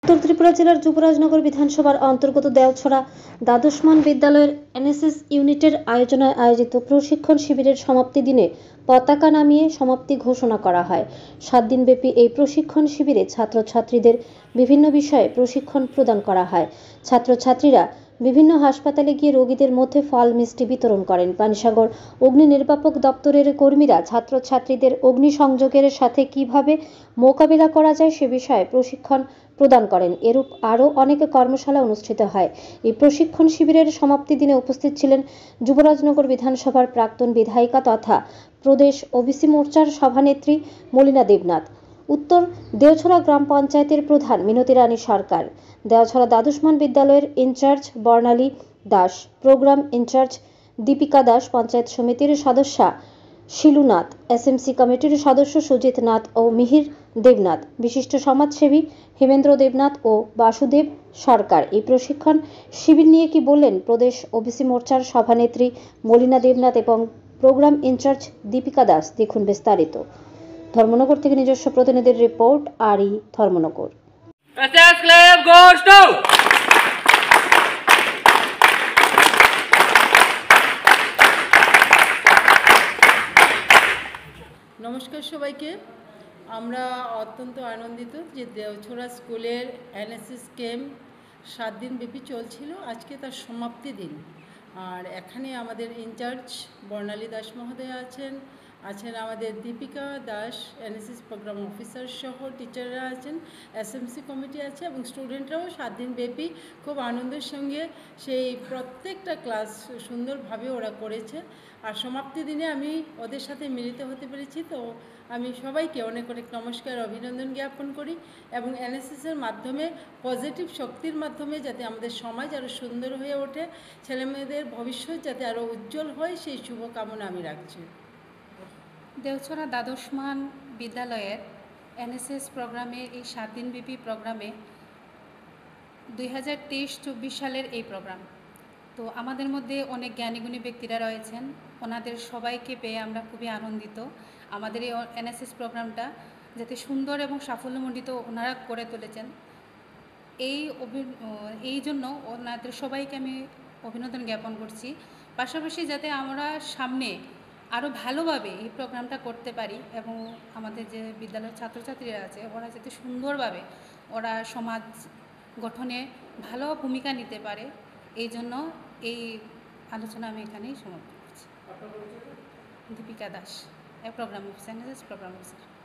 উত্তর ত্রিপুরা জেলার যুবরাজনগর বিধানসভার অন্তর্গত দেওছড়া দ্বাদশমান বিদ্যালয়ের এনএসএস ইউনিটের আয়োজনে আয়োজিত প্রশিক্ষণ শিবিরের সমাপ্তি দিনে পতাকা নামিয়ে সমাপ্তি ঘোষণা করা হয়। 7 দিনব্যাপী এই প্রশিক্ষণ শিবিরে ছাত্রছাত্রীদের বিভিন্ন বিষয়ে প্রশিক্ষণ প্রদান করা হয়। ছাত্রছাত্রীরা বিভিন্ন হাসপাতালে গিয়ে রোগীদের মধ্যে ফল মিষ্টি বিতরণ করেন। পানিসাগর অগ্নি নির্বাপক দপ্তরের কর্মীরা ছাত্রছাত্রীদের অগ্নিসংযোগের সাথে কিভাবে মোকাবিলা করা যায় সে বিষয়ে প্রশিক্ষণ প্রদান করেন। এরূপ আরও অনেক কর্মশালা অনুষ্ঠিত হয়। এই প্রশিক্ষণ শিবিরের সমাপ্তি দিনে উপস্থিত ছিলেন যুবরাজনগর বিধানসভার প্রাক্তন বিধায়িকা তথা প্রদেশ ওবিসি মোর্চার সভানেত্রী মলিনা দেবনাথ, উত্তর দেওছড়া গ্রাম পঞ্চায়েতের প্রধান মিনতি রানী সরকার, দেওছড়া দ্বাদশমান বিদ্যালয়ের ইনচার্জ বর্ণালী দাস, প্রোগ্রাম ইনচার্জ দীপিকা দাস, পঞ্চায়েত সমিতির সদস্যা শিলুনাথ, এসএমসি কমিটির সদস্য সুজিত নাথ ও মিহির দেবনাথ, বিশিষ্ট সমাজসেবী হেমেন্দ্র দেবনাথ ও বাসুদেব সরকার। এই প্রশিক্ষণ শিবির নিয়ে কি বললেন প্রদেশ ওবিসি মোর্চার সভানেত্রী মলিনা দেবনাথ এবং প্রোগ্রাম ইনচার্জ দীপিকা দাস, দেখুন বিস্তারিত। ধর্মনগর থেকে নিজস্ব প্রতিনিধির রিপোর্ট, আরই ধর্মনগর। নমস্কার সবাইকে। আমরা অত্যন্ত আনন্দিত যে দেওছড়া স্কুলের এনএসএস ক্যাম্প 7 দিন ব্যাপী চলছিল, আজকে তার সমাপ্তি দিন। আর এখানে আমাদের ইনচার্জ বর্ণালী দাস মহোদয়া আছেন আমাদের Dipika Das NSS programme officer সহ টিচাররা আছেন, এসএমসি কমিটি আছে এবং স্টুডেন্টরাও 7 দিন ব্যাপী খুব আনন্দের সঙ্গে সেই প্রত্যেকটা ক্লাস সুন্দরভাবে ওরা করেছে। আর সমাপ্তি দিনে আমি ওদের সাথে মিলিত হতে পেরেছি, তো আমি সবাইকে অনেক অনেক নমস্কার, অভিনন্দন জ্ঞাপন করি এবং এনএসএসের মাধ্যমে পজিটিভ শক্তির মাধ্যমে যাতে আমাদের সমাজ আরও সুন্দর হয়ে ওঠে, ছেলেমেয়েদের ভবিষ্যৎ যাতে আরও উজ্জ্বল হয়, সেই শুভকামনা আমি রাখছি। দেওছড়া দ্বাদশমান বিদ্যালয়ের এনএসএস প্রোগ্রামে এই 7 দিনব্যাপী প্রোগ্রামে 2023-24 সালের এই প্রোগ্রাম। তো আমাদের মধ্যে অনেক জ্ঞানীগুণী ব্যক্তিরা রয়েছেন, ওনাদের সবাইকে পেয়ে আমরা খুবই আনন্দিত। আমাদের এই এনএসএস প্রোগ্রামটা যাতে সুন্দর এবং সাফল্যমণ্ডিত ওনারা করে তুলেছেন, এই জন্য ওনাদের সবাইকে আমি অভিনন্দন জ্ঞাপন করছি। পাশাপাশি যাতে আমরা সামনে আরও ভালোভাবে এই প্রোগ্রামটা করতে পারি এবং আমাদের যে বিদ্যালয়ের ছাত্রছাত্রীরা আছে ওরা যাতে সুন্দরভাবে ওরা সমাজ গঠনে ভালো ভূমিকা নিতে পারে, এই জন্য এই আলোচনা আমি এখানেই সমাপ্ত করছি। Dipika Das, programme officer, programme officer.